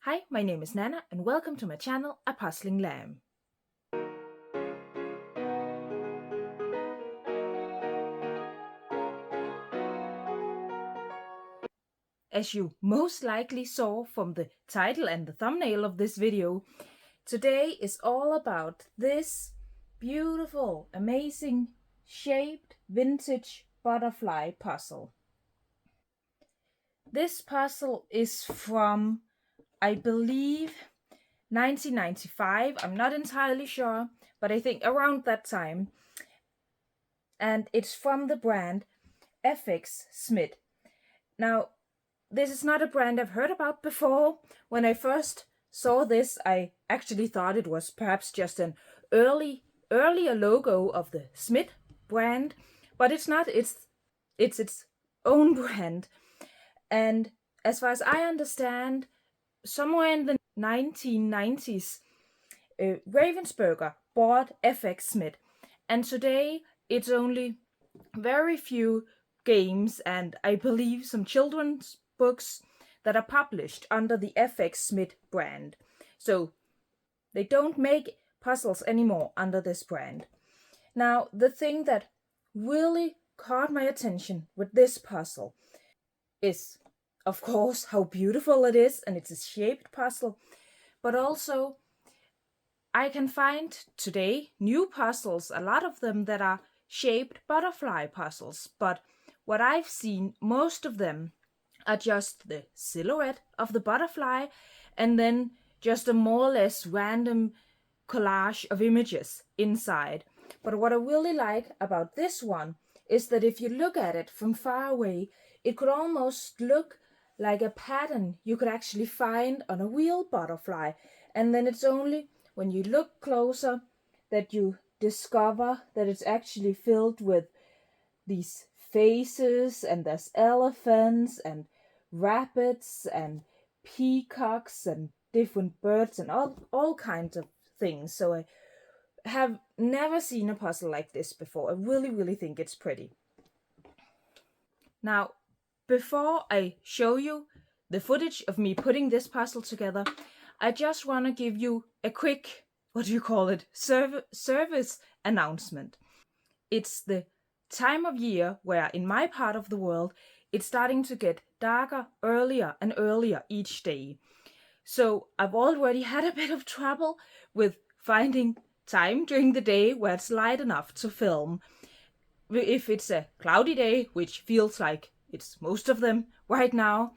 Hi, my name is Nana and welcome to my channel, A Puzzling Lamb. As you most likely saw from the title and the thumbnail of this video, today is all about this beautiful, amazing, shaped vintage butterfly puzzle. This puzzle is from, I believe, 1995. I'm not entirely sure, but I think around that time. And it's from the brand FX Smith. Now, this is not a brand I've heard about before. When I first saw this, I actually thought it was perhaps just an earlier logo of the Smith brand, but it's not. It's its own brand. And as far as I understand, somewhere in the 1990s, Ravensburger bought FX Smith, and today it's only very few games and I believe some children's books that are published under the FX Smith brand. So they don't make puzzles anymore under this brand. Now, the thing that really caught my attention with this puzzle is, of course, how beautiful it is, and it's a shaped puzzle, but also I can find today new puzzles, a lot of them that are shaped butterfly puzzles, but what I've seen, most of them are just the silhouette of the butterfly and then just a more or less random collage of images inside. But what I really like about this one is that if you look at it from far away, it could almost look like a pattern you could actually find on a real butterfly. And then it's only when you look closer that you discover that it's actually filled with these faces, and there's elephants and rabbits and peacocks and different birds and all kinds of things. So I have never seen a puzzle like this before. I really think it's pretty. Now, before I show you the footage of me putting this puzzle together, I just want to give you a quick, service announcement. It's the time of year where in my part of the world it's starting to get darker earlier and earlier each day. So I've already had a bit of trouble with finding time during the day where it's light enough to film. If it's a cloudy day, which feels like it's most of them right now,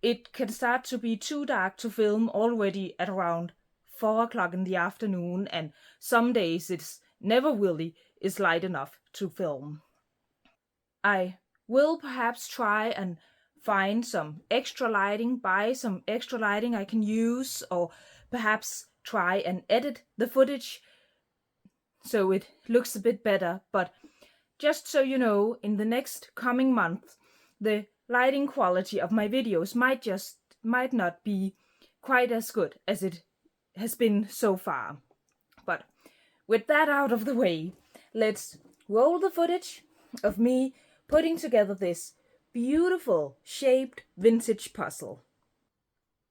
it can start to be too dark to film already at around 4 o'clock in the afternoon, and some days it's never really is light enough to film. I will perhaps try and find some extra lighting, buy some extra lighting I can use, or perhaps try and edit the footage so it looks a bit better. But just so you know, in the next coming month, the lighting quality of my videos might not be quite as good as it has been so far. But with that out of the way, let's roll the footage of me putting together this beautiful shaped vintage puzzle.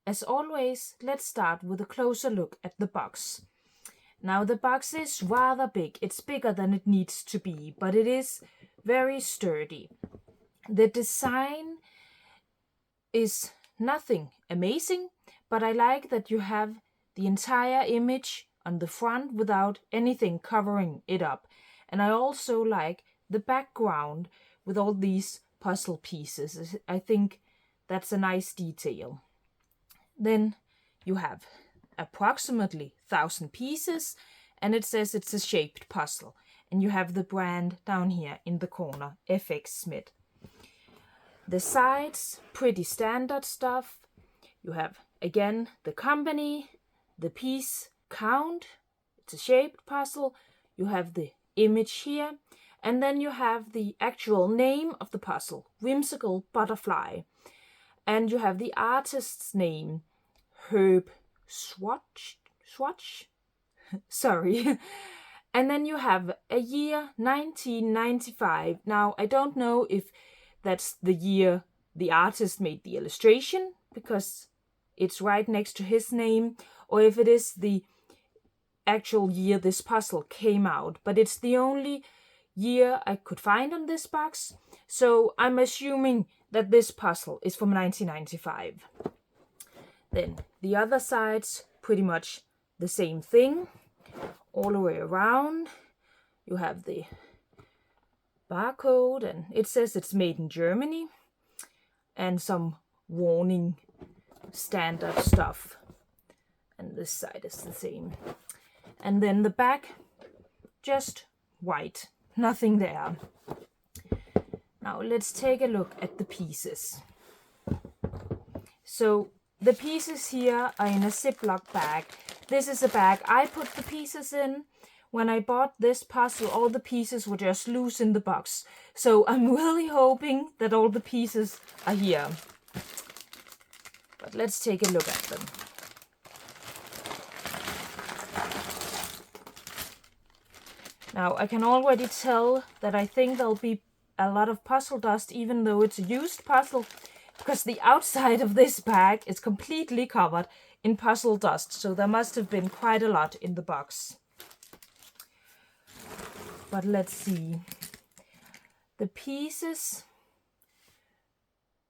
As always, let's start with a closer look at the box. Now, the box is rather big. It's bigger than it needs to be, but it is very sturdy. The design is nothing amazing, but I like that you have the entire image on the front without anything covering it up. And I also like the background with all these puzzle pieces. I think that's a nice detail. Then you have approximately 1,000 pieces, and it says it's a shaped puzzle. And you have the brand down here in the corner, FX Smith. The sides, pretty standard stuff. You have, again, the company, the piece count. It's a shaped puzzle. You have the image here. And then you have the actual name of the puzzle, Whimsical Butterfly. And you have the artist's name, Herb Swatch? Sorry. And then you have a year, 1995. Now, I don't know if that's the year the artist made the illustration, because it's right next to his name, or if it is the actual year this puzzle came out. But it's the only year I could find on this box, so I'm assuming that this puzzle is from 1995. Then the other side's pretty much the same thing. All the way around, you have the barcode, and it says it's made in Germany, and some warning standard stuff. And this side is the same. And then the back, just white, nothing there. Now let's take a look at the pieces. So the pieces here are in a Ziploc bag. This is a bag I put the pieces in. When I bought this puzzle, all the pieces were just loose in the box. So I'm really hoping that all the pieces are here. But let's take a look at them. Now I can already tell that I think there'll be a lot of puzzle dust, even though it's a used puzzle, because the outside of this bag is completely covered in puzzle dust. So there must have been quite a lot in the box. But let's see. The pieces,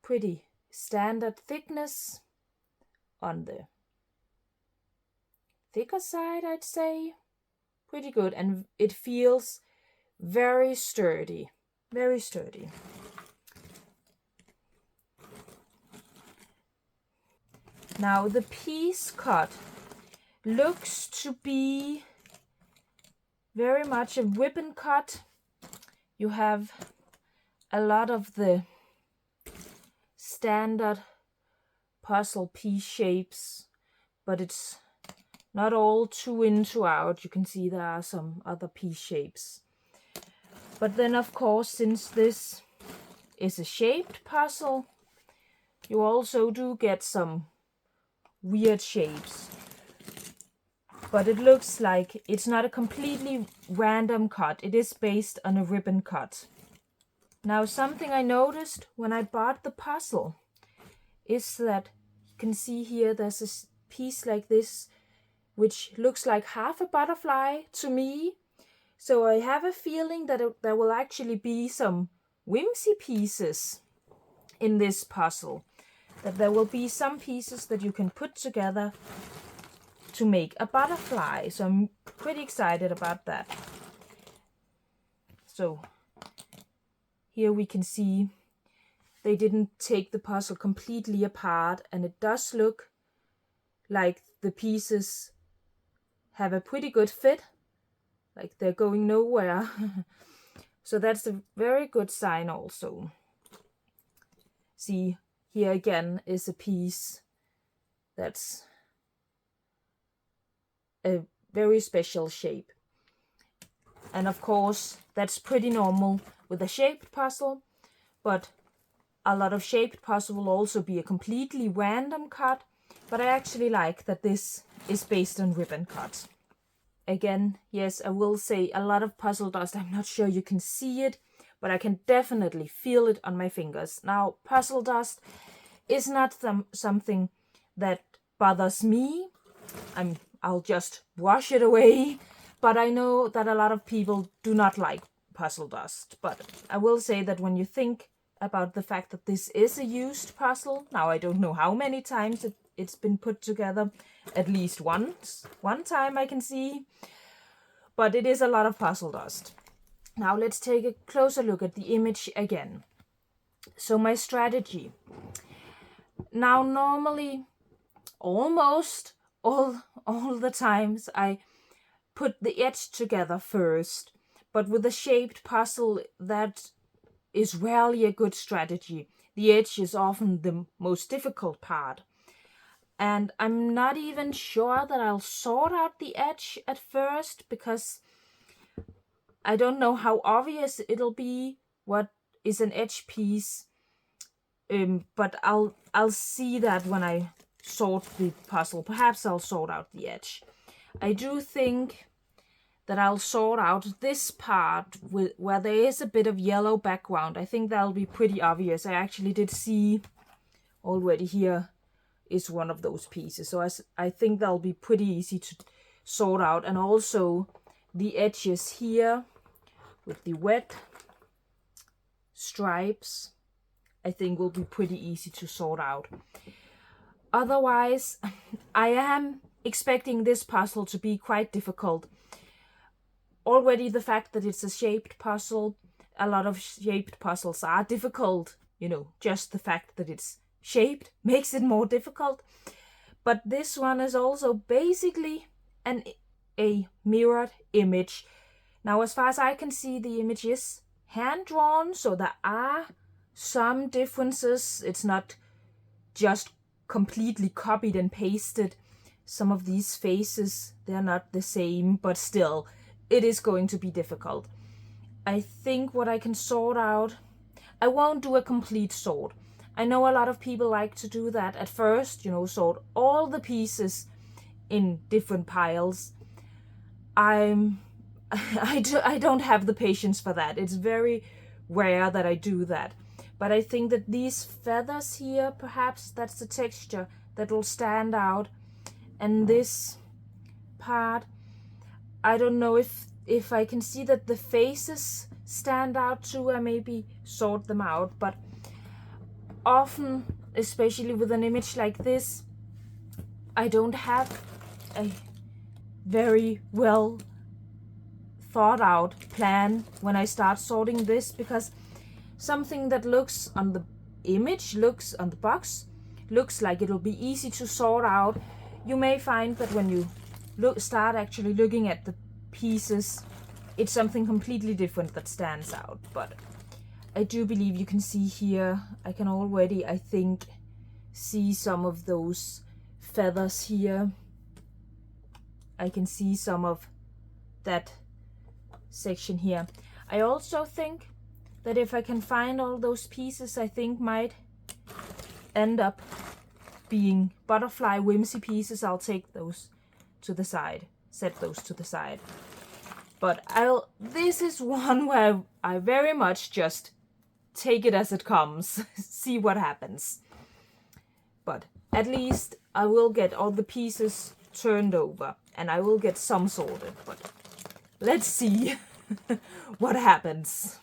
pretty standard thickness on the thicker side, I'd say. Pretty good, and it feels very sturdy. Very sturdy. Now the piece cut looks to be very much a ribbon cut. You have a lot of the standard puzzle piece shapes, but it's not all 2 in, 2 out. You can see there are some other piece shapes. But then, of course, since this is a shaped puzzle, you also do get some weird shapes. But it looks like it's not a completely random cut. It is based on a ribbon cut. Now, something I noticed when I bought the puzzle is that you can see here there's a piece like this, which looks like half a butterfly to me. So I have a feeling that there will actually be some whimsy pieces in this puzzle. That there will be some pieces that you can put together to make a butterfly. So I'm pretty excited about that. So here we can see they didn't take the puzzle completely apart, and it does look like the pieces have a pretty good fit, like they're going nowhere. So that's a very good sign also. See, here again is a piece that's a very special shape. And of course, that's pretty normal with a shaped puzzle, but a lot of shaped puzzle will also be a completely random cut, but I actually like that this is based on ribbon cuts. Again, yes, I will say a lot of puzzle dust. I'm not sure you can see it, but I can definitely feel it on my fingers. Now, puzzle dust is not something that bothers me. I'll just wash it away, but I know that a lot of people do not like puzzle dust. But I will say that when you think about the fact that this is a used puzzle, now I don't know how many times it's been put together, at least one time I can see, but it is a lot of puzzle dust. Now let's take a closer look at the image again. So my strategy. Now normally, almost all the times I put the edge together first, but with a shaped puzzle that is rarely a good strategy. The edge is often the most difficult part. And I'm not even sure that I'll sort out the edge at first, because I don't know how obvious it'll be what is an edge piece. But I'll see that when I sort the puzzle. Perhaps I'll sort out the edge. I do think that I'll sort out this part where there is a bit of yellow background. I think that'll be pretty obvious. I actually did see already here is one of those pieces. So I think that'll be pretty easy to sort out. And also the edges here with the wet stripes, I think will be pretty easy to sort out. Otherwise, I am expecting this puzzle to be quite difficult. Already the fact that it's a shaped puzzle, a lot of shaped puzzles are difficult, just the fact that it's shaped makes it more difficult. But this one is also basically a mirrored image. Now, as far as I can see, the image is hand-drawn, so there are some differences. It's not just completely copied and pasted. Some of these faces, they're not the same, but still, it is going to be difficult. I think what I can sort out, I won't do a complete sort. I know a lot of people like to do that at first, sort all the pieces in different piles. I don't have the patience for that. It's very rare that I do that. But I think that these feathers here, perhaps that's the texture that will stand out. And this part, I don't know if I can see that the faces stand out too. I maybe sort them out. But often, especially with an image like this, I don't have a very well thought out plan when I start sorting this, because something that looks on the image, looks on the box, looks like it'll be easy to sort out, you may find that when you start actually looking at the pieces, it's something completely different that stands out. But I do believe you can see here, I can already, I think, see some of those feathers here. I can see some of that section here. I also think that if I can find all those pieces, I think might end up being butterfly whimsy pieces, I'll take those to the side, set those to the side. But this is one where I very much just take it as it comes, see what happens. But at least I will get all the pieces turned over and I will get some sorted, but let's see what happens.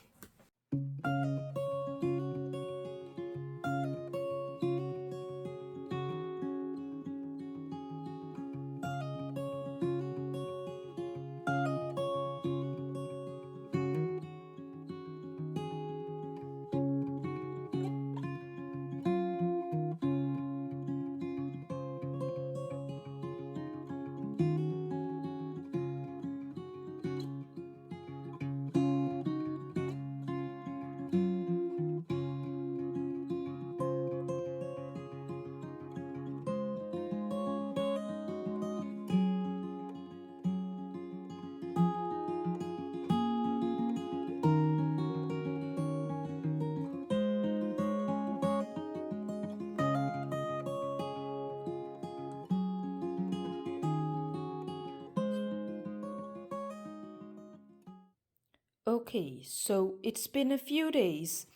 Okay, so it's been a few days.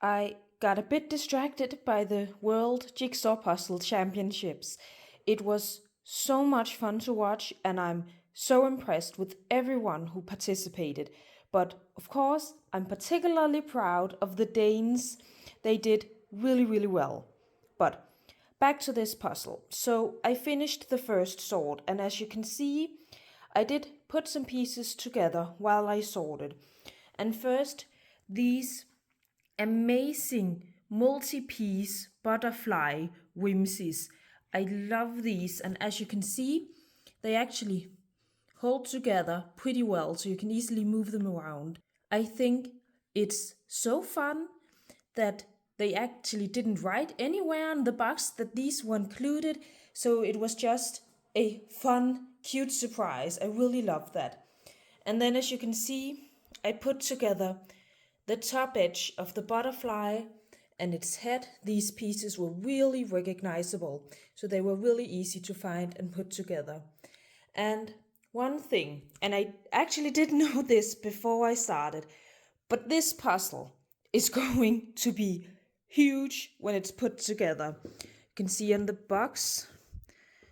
I got a bit distracted by the World Jigsaw Puzzle Championships. It was so much fun to watch, and I'm so impressed with everyone who participated. But of course, I'm particularly proud of the Danes. They did really, really well. But back to this puzzle. So I finished the first sort, and as you can see, I did put some pieces together while I sorted. And first, these amazing multi-piece butterfly whimsies. I love these, and as you can see, they actually hold together pretty well, so you can easily move them around. I think it's so fun that they actually didn't write anywhere on the box that these were included, so it was just a fun, cute surprise. I really love that. And then as you can see, I put together the top edge of the butterfly and its head. These pieces were really recognizable, so they were really easy to find and put together. And one thing, and I actually didn't know this before I started, but this puzzle is going to be huge when it's put together. can see on the box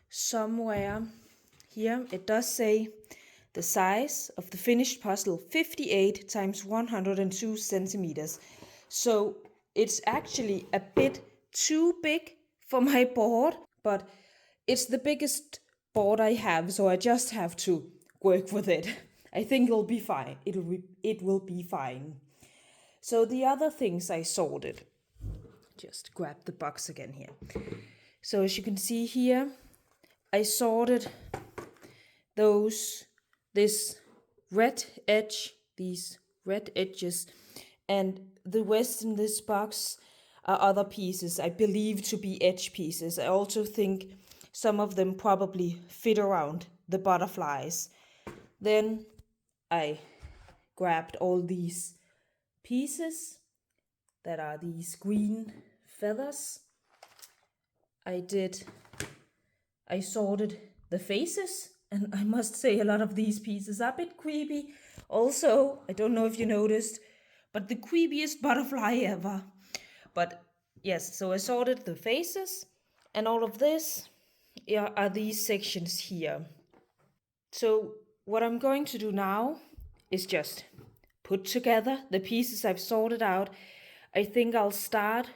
somewhere here it does say the size of the finished puzzle 58 times 102 centimeters. So it's actually a bit too big for my board, but it's the biggest board I have, so I just have to work with it. I think it'll be fine. It will be fine. So the other things I sorted, just grab the box again here. So as you can see here, I sorted this red edge, these red edges, and the rest in this box are other pieces I believe to be edge pieces. I also think some of them probably fit around the butterflies. Then I grabbed all these pieces that are these green feathers. I sorted the faces, and I must say a lot of these pieces are a bit creepy. Also, I don't know if you noticed, but the creepiest butterfly ever. But yes, so I sorted the faces, and all of this are these sections here. So what I'm going to do now is just put together the pieces I've sorted out. I think I'll start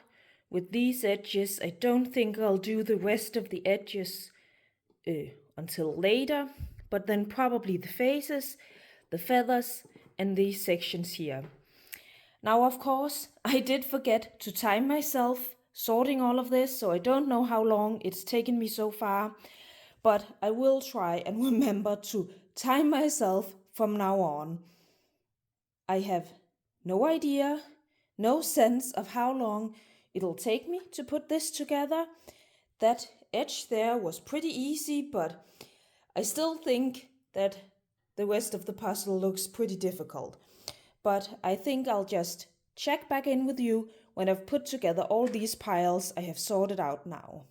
with these edges. I don't think I'll do the rest of the edges until later, but then probably the faces, the feathers, and these sections here. Now, of course, I did forget to time myself sorting all of this, so I don't know how long it's taken me so far, but I will try and remember to time myself from now on. I have no idea, no sense of how long it'll take me to put this together. That edge there was pretty easy, but I still think that the rest of the puzzle looks pretty difficult. But I think I'll just check back in with you when I've put together all these piles I have sorted out now.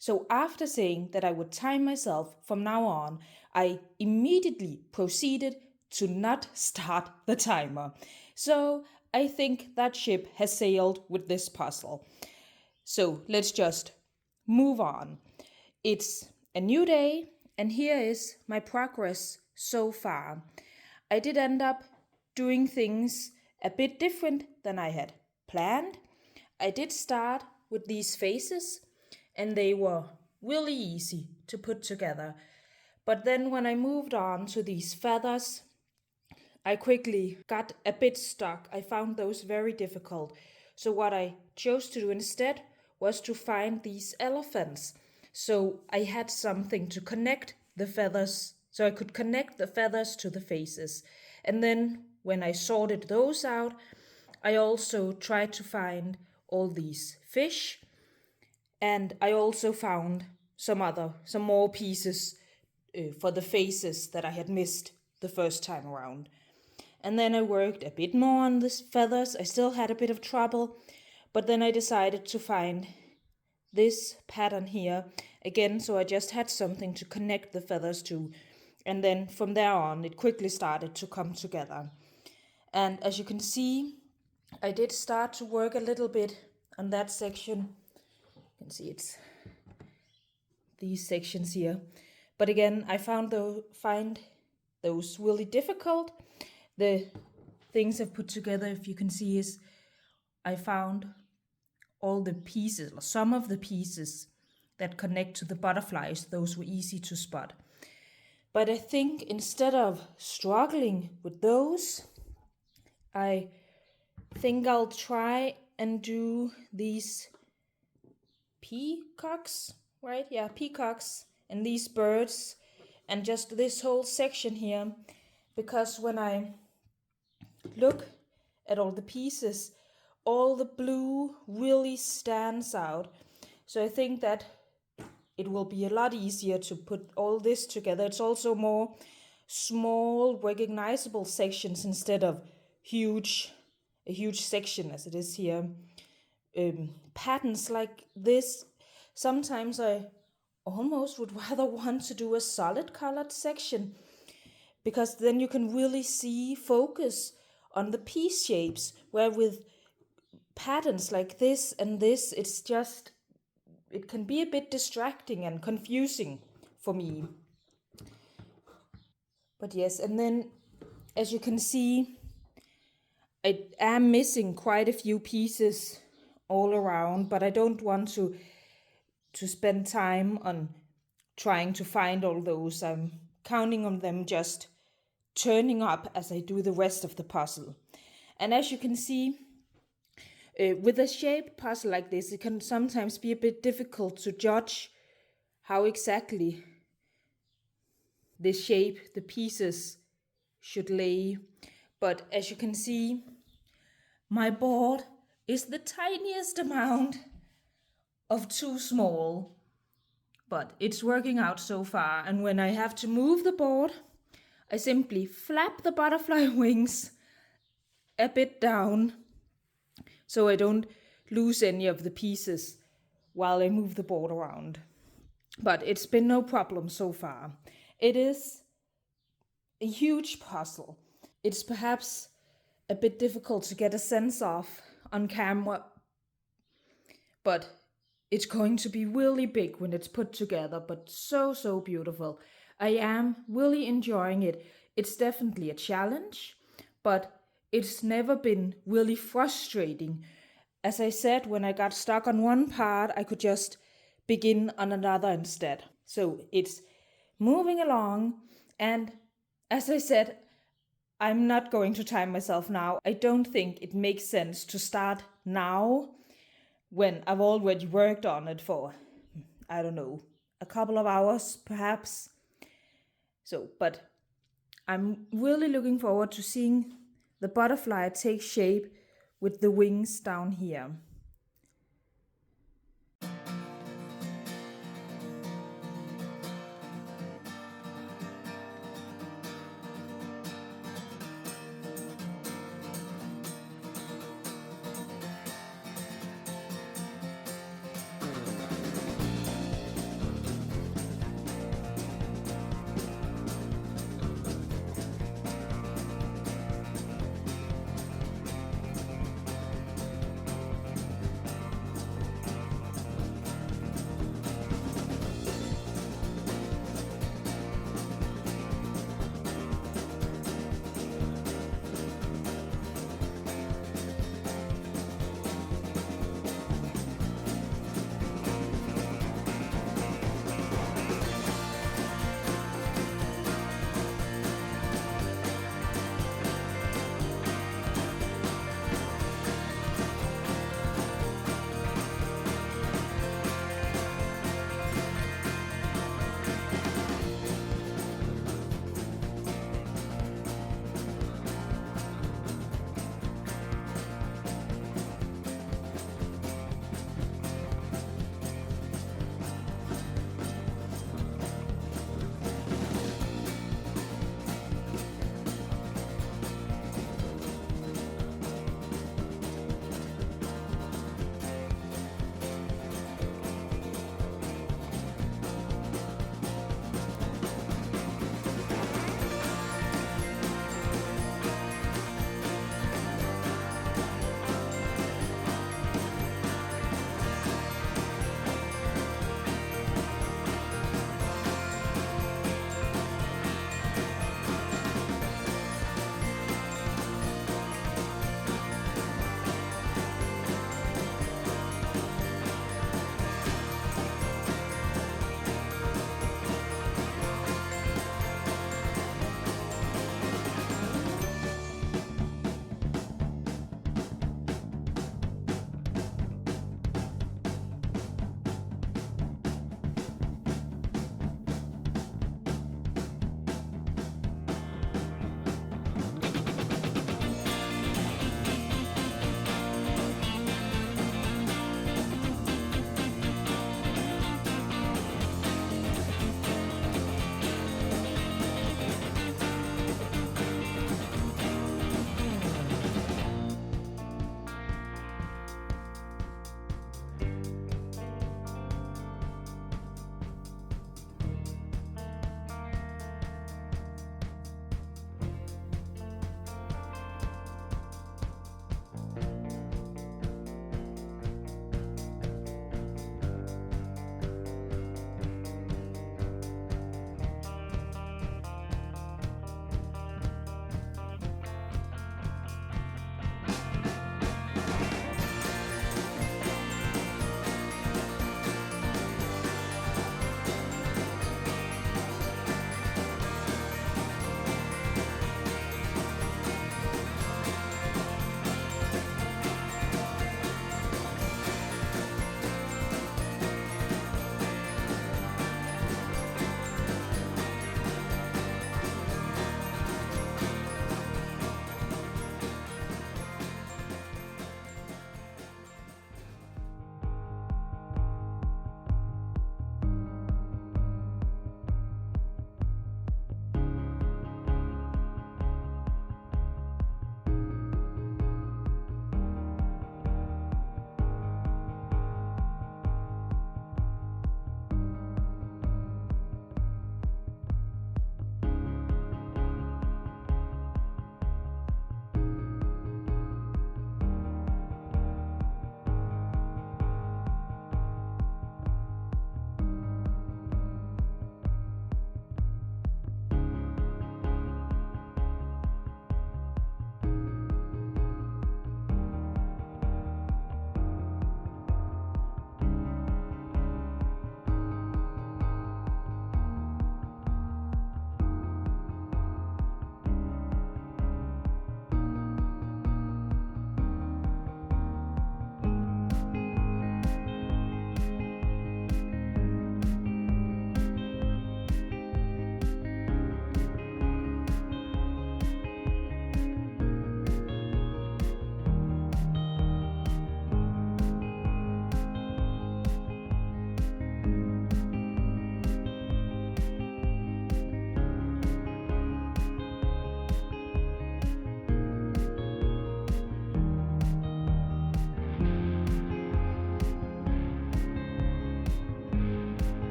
So after saying that I would time myself from now on, I immediately proceeded to not start the timer. So I think that ship has sailed with this puzzle. So let's just move on. It's a new day, and here is my progress so far. I did end up doing things a bit different than I had planned. I did start with these faces, and they were really easy to put together. But then when I moved on to these feathers, I quickly got a bit stuck. I found those very difficult. So what I chose to do instead was to find these elephants. So I had something to connect the feathers, so I could connect the feathers to the faces. And then when I sorted those out, I also tried to find all these fish, and I also found some more pieces for the faces that I had missed the first time around. And then I worked a bit more on the feathers. I still had a bit of trouble, but then I decided to find this pattern here again, so I just had something to connect the feathers to. And then from there on, it quickly started to come together. And as you can see, I did start to work a little bit on that section. You can see it's these sections here. But again, I find those really difficult. The things I've put together, if you can see, is I found all the pieces, or some of the pieces that connect to the butterflies. Those were easy to spot. But I think instead of struggling with those, I think I'll try and do these peacocks, right? Yeah, peacocks and these birds and just this whole section here, because when I look at all the pieces, all the blue really stands out. So I think that it will be a lot easier to put all this together. It's also more small, recognizable sections instead of a huge section as it is here. Patterns like this, sometimes I almost would rather want to do a solid colored section, because then you can really focus on the piece shapes, where with patterns like this and this, it can be a bit distracting and confusing for me. But yes, and then as you can see, I am missing quite a few pieces all around, but I don't want to spend time on trying to find all those. I'm counting on them just turning up as I do the rest of the puzzle. And as you can see, with a shaped puzzle like this, it can sometimes be a bit difficult to judge how exactly the shape, the pieces should lay. But as you can see, my board is the tiniest amount of too small. But it's working out so far, and when I have to move the board, I simply flap the butterfly wings a bit down so I don't lose any of the pieces while I move the board around. But it's been no problem so far. It is a huge puzzle. It's perhaps a bit difficult to get a sense of on camera, but it's going to be really big when it's put together, but so beautiful. I am really enjoying it. It's definitely a challenge, but it's never been really frustrating. As I said, when I got stuck on one part, I could just begin on another instead. So it's moving along, and as I said, I'm not going to time myself now. I don't think it makes sense to start now when I've already worked on it for, I don't know, a couple of hours perhaps. So, but I'm really looking forward to seeing the butterfly take shape with the wings down here.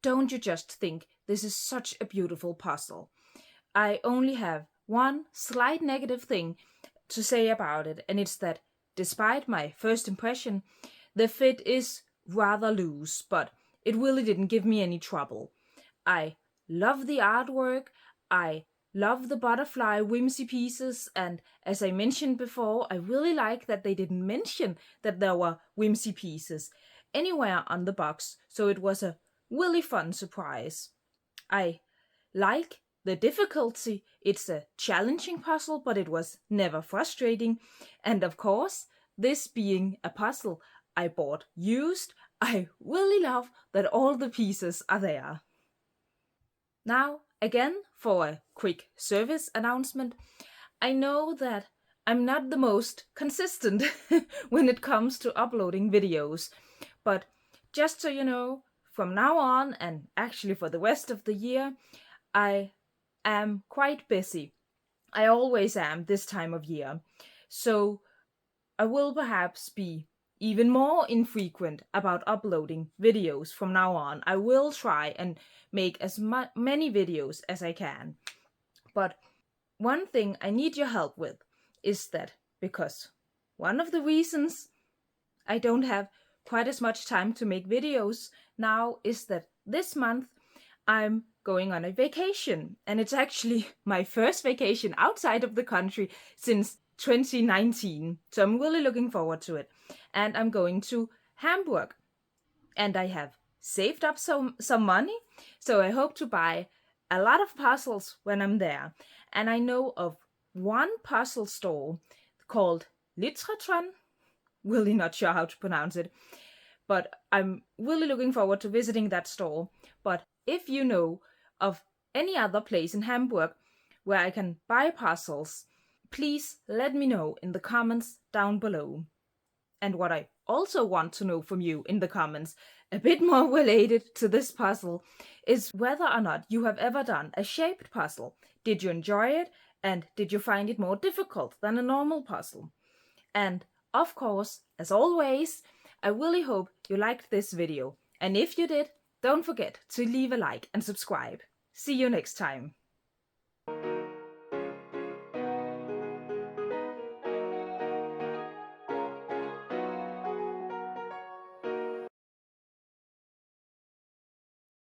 don't you just think this is such a beautiful puzzle? I only have one slight negative thing to say about it, and it's that despite my first impression, the fit is rather loose, but it really didn't give me any trouble. I love the artwork, I love the butterfly whimsy pieces, and as I mentioned before, I really like that they didn't mention that there were whimsy pieces anywhere on the box, so it was a really fun surprise. I like the difficulty. It's a challenging puzzle, but it was never frustrating. And of course, this being a puzzle I bought used, I really love that all the pieces are there. Now, again, for a quick service announcement, I know that I'm not the most consistent when it comes to uploading videos, but just so you know, from now on, and actually for the rest of the year, I am quite busy. I always am this time of year. So I will perhaps be even more infrequent about uploading videos from now on. I will try and make as many videos as I can. But one thing I need your help with is that because one of the reasons I don't have quite as much time to make videos now is that this month I'm going on a vacation, and it's actually my first vacation outside of the country since 2019. So I'm really looking forward to it. And I'm going to Hamburg, and I have saved up some money, so I hope to buy a lot of puzzles when I'm there. And I know of one puzzle store called Litratron. Really not sure how to pronounce it, but I'm really looking forward to visiting that store. But if you know of any other place in Hamburg where I can buy puzzles, please let me know in the comments down below. And what I also want to know from you in the comments, a bit more related to this puzzle, is whether or not you have ever done a shaped puzzle. Did you enjoy it? And did you find it more difficult than a normal puzzle? And of course, as always, I really hope you liked this video. And if you did, don't forget to leave a like and subscribe. See you next time.